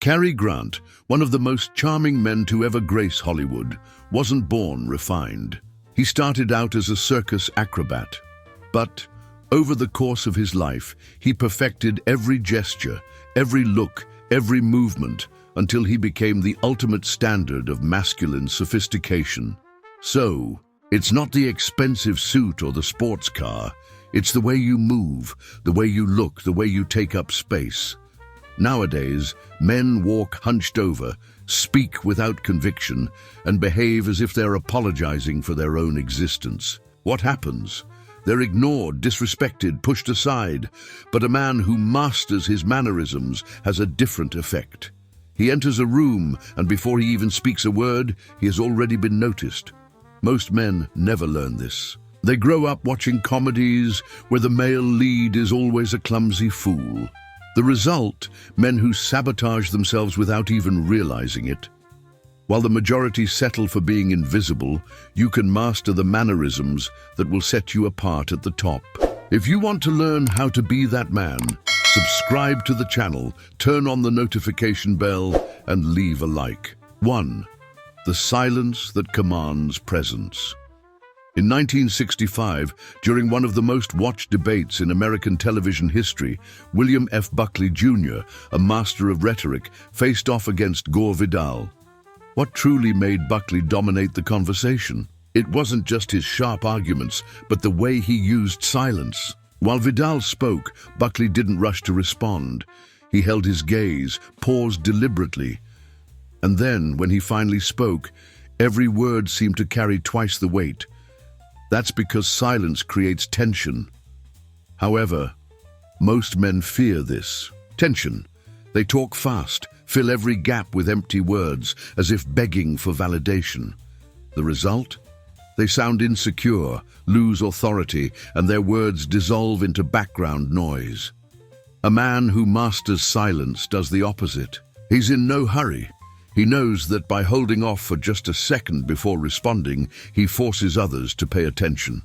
Cary Grant, one of the most charming men to ever grace Hollywood, wasn't born refined. He started out as a circus acrobat, but over the course of his life, he perfected every gesture, every look, every movement, until he became the ultimate standard of masculine sophistication. So, it's not the expensive suit or the sports car, it's the way you move, the way you look, the way you take up space. Nowadays, men walk hunched over, speak without conviction, and behave as if they're apologizing for their own existence. What happens? They're ignored, disrespected, pushed aside. But a man who masters his mannerisms has a different effect. He enters a room, and before he even speaks a word, he has already been noticed. Most men never learn this. They grow up watching comedies where the male lead is always a clumsy fool. The result, men who sabotage themselves without even realizing it. While the majority settle for being invisible, you can master the mannerisms that will set you apart at the top. If you want to learn how to be that man, subscribe to the channel, turn on the notification bell, and leave a like. 1. The silence that commands presence. In 1965, during one of the most watched debates in American television history, William F. Buckley Jr., a master of rhetoric, faced off against Gore Vidal. What truly made Buckley dominate the conversation? It wasn't just his sharp arguments, but the way he used silence. While Vidal spoke, Buckley didn't rush to respond. He held his gaze, paused deliberately. And then, when he finally spoke, every word seemed to carry twice the weight. That's because silence creates tension. However, most men fear this tension. They talk fast, fill every gap with empty words, as if begging for validation. The result? They sound insecure, lose authority, and their words dissolve into background noise. A man who masters silence does the opposite. He's in no hurry. He knows that by holding off for just a second before responding, he forces others to pay attention.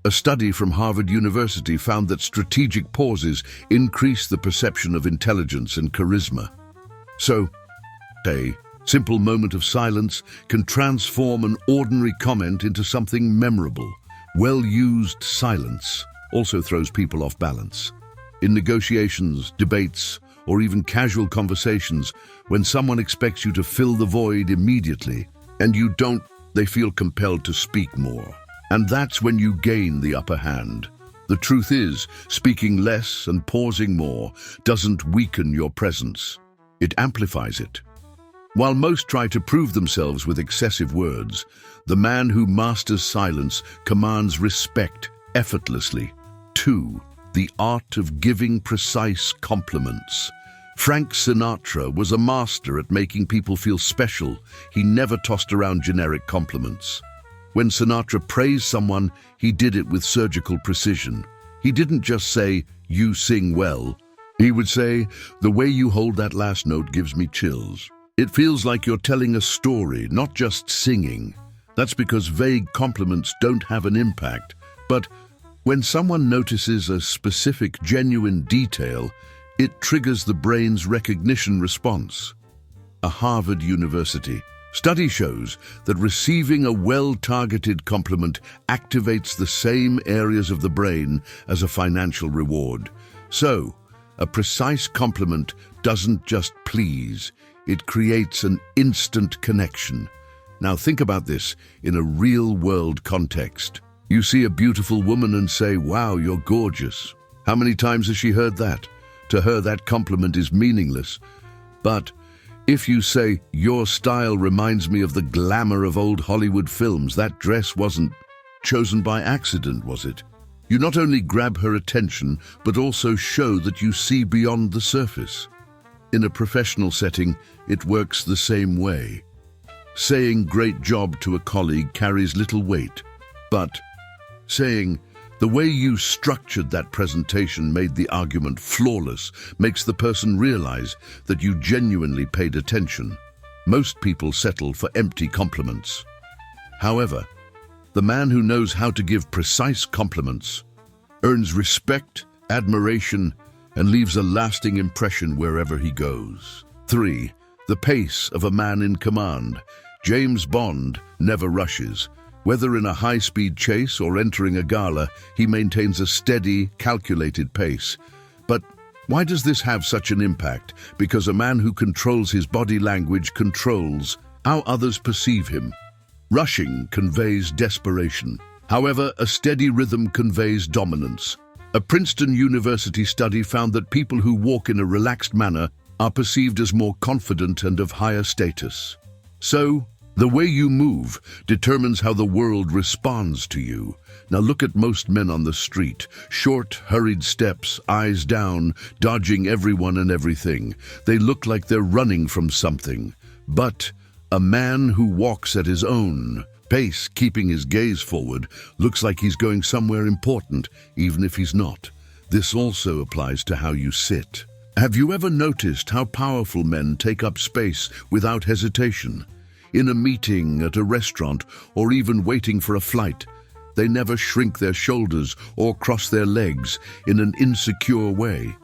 A study from Harvard University found that strategic pauses increase the perception of intelligence and charisma. So, a simple moment of silence can transform an ordinary comment into something memorable. Well-used silence also throws people off balance. In negotiations, debates, or even casual conversations, when someone expects you to fill the void immediately, and you don't, they feel compelled to speak more. And that's when you gain the upper hand. The truth is, speaking less and pausing more doesn't weaken your presence. It amplifies it. While most try to prove themselves with excessive words, the man who masters silence commands respect effortlessly. 2. The art of giving precise compliments. Frank Sinatra was a master at making people feel special. He never tossed around generic compliments. When Sinatra praised someone, he did it with surgical precision. He didn't just say, "You sing well." He would say, "The way you hold that last note gives me chills. It feels like you're telling a story, not just singing." That's because vague compliments don't have an impact. But when someone notices a specific, genuine detail, it triggers the brain's recognition response. A Harvard University study shows that receiving a well-targeted compliment activates the same areas of the brain as a financial reward. So, a precise compliment doesn't just please, it creates an instant connection. Now think about this in a real-world context. You see a beautiful woman and say, "Wow, you're gorgeous." How many times has she heard that? To her, that compliment is meaningless. But if you say, "Your style reminds me of the glamour of old Hollywood films," that dress wasn't chosen by accident, was it? You not only grab her attention, but also show that you see beyond the surface. In a professional setting, it works the same way. Saying "great job" to a colleague carries little weight, but saying "the way you structured that presentation made the argument flawless" makes the person realize that you genuinely paid attention. Most people settle for empty compliments. However, the man who knows how to give precise compliments earns respect, admiration, and leaves a lasting impression wherever he goes. 3. The pace of a man in command. James Bond never rushes. Whether in a high-speed chase or entering a gala, he maintains a steady, calculated pace. But why does this have such an impact? Because a man who controls his body language controls how others perceive him. Rushing conveys desperation. However, a steady rhythm conveys dominance. A Princeton University study found that people who walk in a relaxed manner are perceived as more confident and of higher status. So, the way you move determines how the world responds to you. Now look at most men on the street. Short, hurried steps, eyes down, dodging everyone and everything. They look like they're running from something. But a man who walks at his own pace, keeping his gaze forward, looks like he's going somewhere important, even if he's not. This also applies to how you sit. Have you ever noticed how powerful men take up space without hesitation? In a meeting, at a restaurant, or even waiting for a flight, they never shrink their shoulders or cross their legs in an insecure way.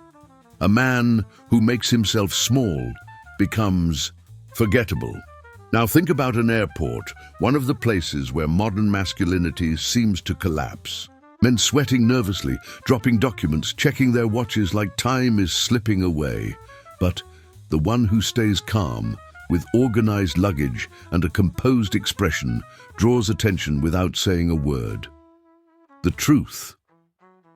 A man who makes himself small becomes forgettable. Now think about an airport, one of the places where modern masculinity seems to collapse. Men sweating nervously, dropping documents, checking their watches like time is slipping away. But the one who stays calm, with organized luggage and a composed expression, draws attention without saying a word. The truth.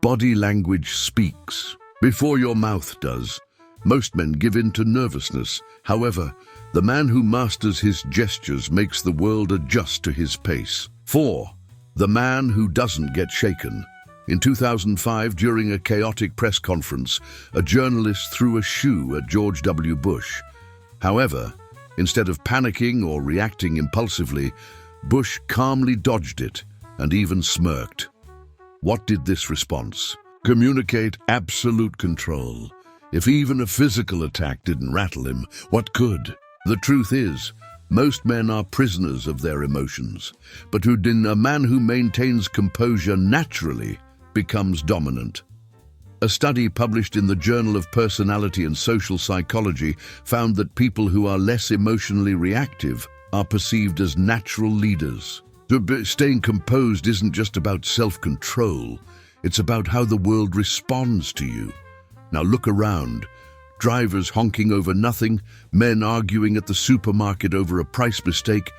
Body language speaks before your mouth does. Most men give in to nervousness. However, the man who masters his gestures makes the world adjust to his pace. 4. The man who doesn't get shaken. In 2005, during a chaotic press conference, a journalist threw a shoe at George W. Bush. However, instead of panicking or reacting impulsively, Bush calmly dodged it and even smirked. What did this response communicate? Absolute control. If even a physical attack didn't rattle him, what could? The truth is, most men are prisoners of their emotions, but a man who maintains composure naturally becomes dominant. A study published in the Journal of Personality and Social Psychology found that people who are less emotionally reactive are perceived as natural leaders. Staying composed isn't just about self-control, it's about how the world responds to you. Now look around. Drivers honking over nothing, men arguing at the supermarket over a price mistake,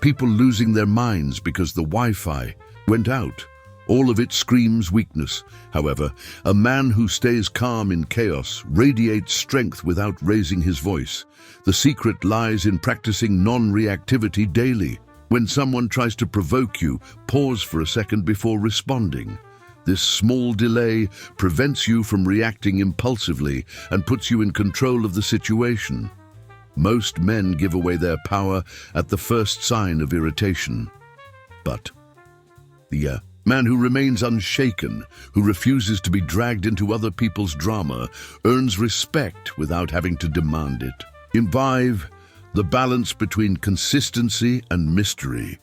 people losing their minds because the Wi-Fi went out. All of it screams weakness. However, a man who stays calm in chaos radiates strength without raising his voice. The secret lies in practicing non-reactivity daily. When someone tries to provoke you, pause for a second before responding. This small delay prevents you from reacting impulsively and puts you in control of the situation. Most men give away their power at the first sign of irritation. But the man who remains unshaken, who refuses to be dragged into other people's drama, earns respect without having to demand it. In 5, the balance between consistency and mystery.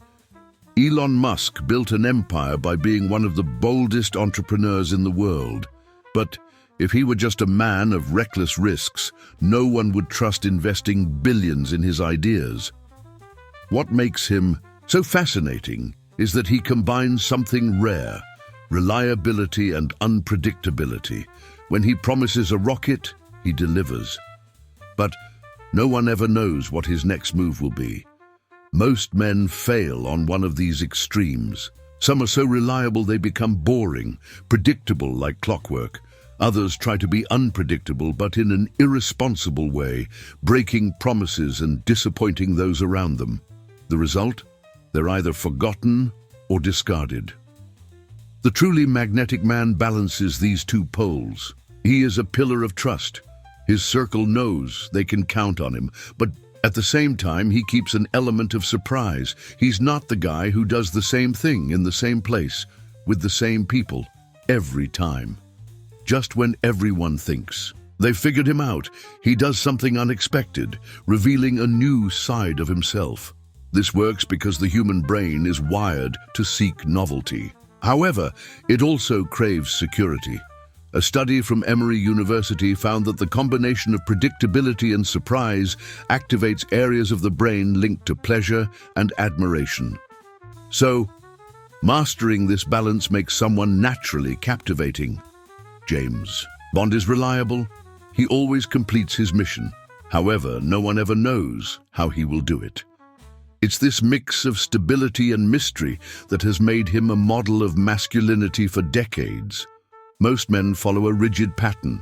Elon Musk built an empire by being one of the boldest entrepreneurs in the world. But if he were just a man of reckless risks, no one would trust investing billions in his ideas. What makes him so fascinating is that he combines something rare: reliability and unpredictability. When he promises a rocket, he delivers. But no one ever knows what his next move will be. Most men fail on one of these extremes. Some are so reliable they become boring, predictable like clockwork. Others try to be unpredictable but in an irresponsible way, breaking promises and disappointing those around them. The result? They're either forgotten or discarded. The truly magnetic man balances these two poles. He is a pillar of trust. His circle knows they can count on him, but at the same time, he keeps an element of surprise. He's not the guy who does the same thing in the same place, with the same people, every time. Just when everyone thinks they've figured him out, he does something unexpected, revealing a new side of himself. This works because the human brain is wired to seek novelty. However, it also craves security. A study from Emory University found that the combination of predictability and surprise activates areas of the brain linked to pleasure and admiration. So, mastering this balance makes someone naturally captivating. James Bond is reliable. He always completes his mission. However, no one ever knows how he will do it. It's this mix of stability and mystery that has made him a model of masculinity for decades. Most men follow a rigid pattern,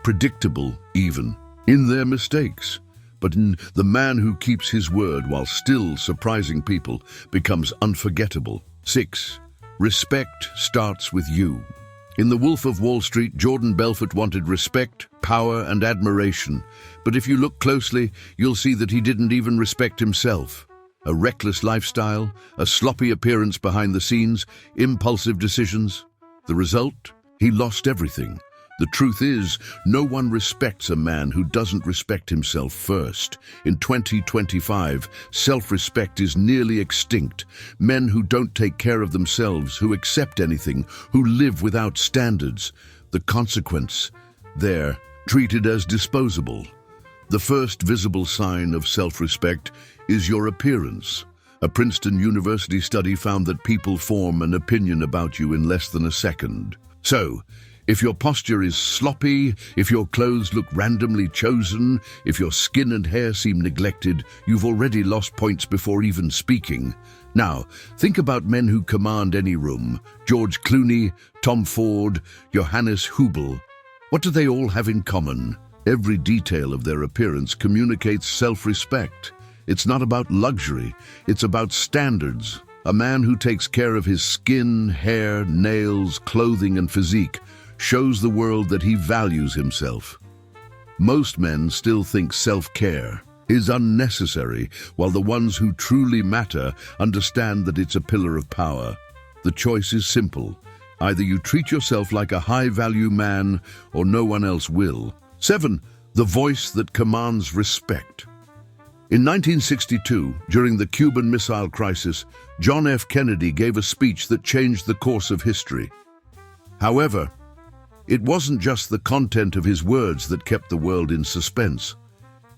predictable even, in their mistakes. But the man who keeps his word while still surprising people becomes unforgettable. 6. Respect starts with you. In The Wolf of Wall Street, Jordan Belfort wanted respect, power, and admiration. But if you look closely, you'll see that he didn't even respect himself. A reckless lifestyle, a sloppy appearance behind the scenes, impulsive decisions. The result? He lost everything. The truth is, no one respects a man who doesn't respect himself first. In 2025, self-respect is nearly extinct. Men who don't take care of themselves, who accept anything, who live without standards. The consequence? They're treated as disposable. The first visible sign of self-respect is your appearance. A Princeton University study found that people form an opinion about you in less than a second. So, if your posture is sloppy, if your clothes look randomly chosen, if your skin and hair seem neglected, you've already lost points before even speaking. Now, think about men who command any room. George Clooney, Tom Ford, Johannes Hubel. What do they all have in common? Every detail of their appearance communicates self-respect. It's not about luxury, it's about standards. A man who takes care of his skin, hair, nails, clothing, and physique shows the world that he values himself. Most men still think self-care is unnecessary, while the ones who truly matter understand that it's a pillar of power. The choice is simple. Either you treat yourself like a high-value man, or no one else will. 7. The voice that commands respect. In 1962, during the Cuban Missile Crisis, John F. Kennedy gave a speech that changed the course of history. However, it wasn't just the content of his words that kept the world in suspense.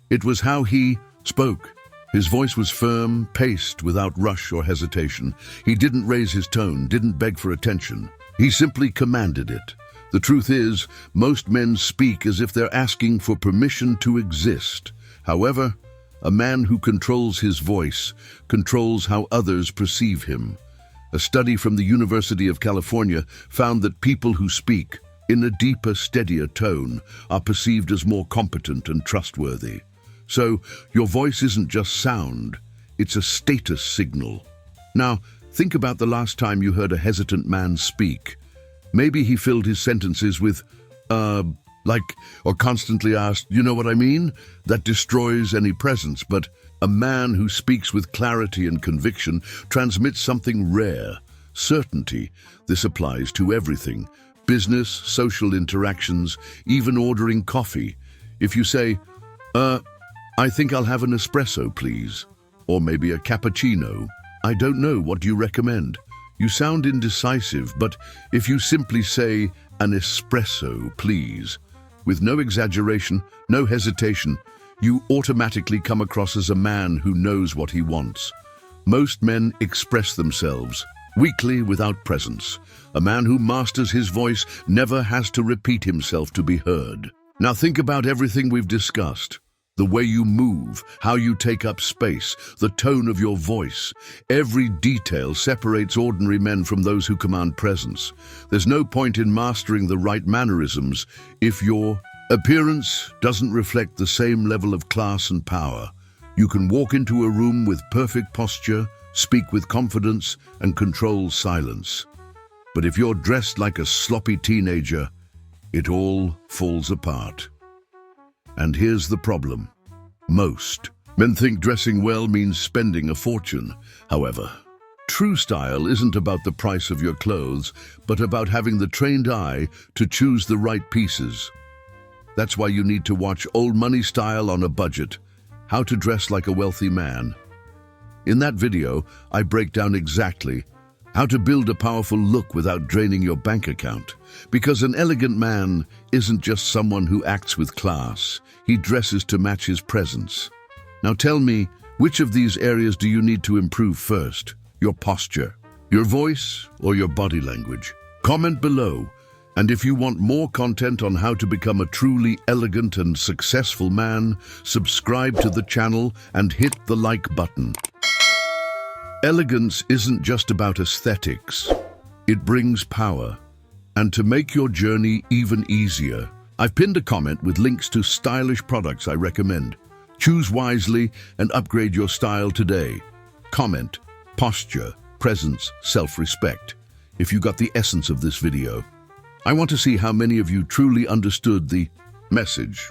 It was how he spoke. His voice was firm, paced without rush or hesitation. He didn't raise his tone, didn't beg for attention. He simply commanded it. The truth is, most men speak as if they're asking for permission to exist. However, a man who controls his voice controls how others perceive him. A study from the University of California found that people who speak in a deeper, steadier tone are perceived as more competent and trustworthy. So, your voice isn't just sound, it's a status signal. Now, think about the last time you heard a hesitant man speak. Maybe he filled his sentences with, or constantly asked, you know what I mean? That destroys any presence, but a man who speaks with clarity and conviction transmits something rare, certainty. This applies to everything. Business, social interactions, even ordering coffee. If you say, I think I'll have an espresso, please. Or maybe a cappuccino. I don't know, what do you recommend? You sound indecisive, but if you simply say, an espresso, please, with no exaggeration, no hesitation, you automatically come across as a man who knows what he wants. Most men express themselves weakly without presence. A man who masters his voice never has to repeat himself to be heard. Now think about everything we've discussed. The way you move, how you take up space, the tone of your voice. Every detail separates ordinary men from those who command presence. There's no point in mastering the right mannerisms if your appearance doesn't reflect the same level of class and power. You can walk into a room with perfect posture, speak with confidence, and control silence. But if you're dressed like a sloppy teenager, it all falls apart. And here's the problem. Most men think dressing well means spending a fortune. However, true style isn't about the price of your clothes, but about having the trained eye to choose the right pieces. That's why you need to watch Old Money Style on a Budget, How to Dress Like a Wealthy Man. In that video, I break down exactly How to build a powerful look without draining your bank account. Because an elegant man isn't just someone who acts with class. He dresses to match his presence. Now tell me, which of these areas do you need to improve first? Your posture, your voice, or your body language? Comment below. And if you want more content on how to become a truly elegant and successful man, subscribe to the channel and hit the like button. Elegance isn't just about aesthetics. It brings power. And to make your journey even easier, I've pinned a comment with links to stylish products I recommend. Choose wisely and upgrade your style today. Comment, posture, presence, self-respect. If you got the essence of this video, I want to see how many of you truly understood the message.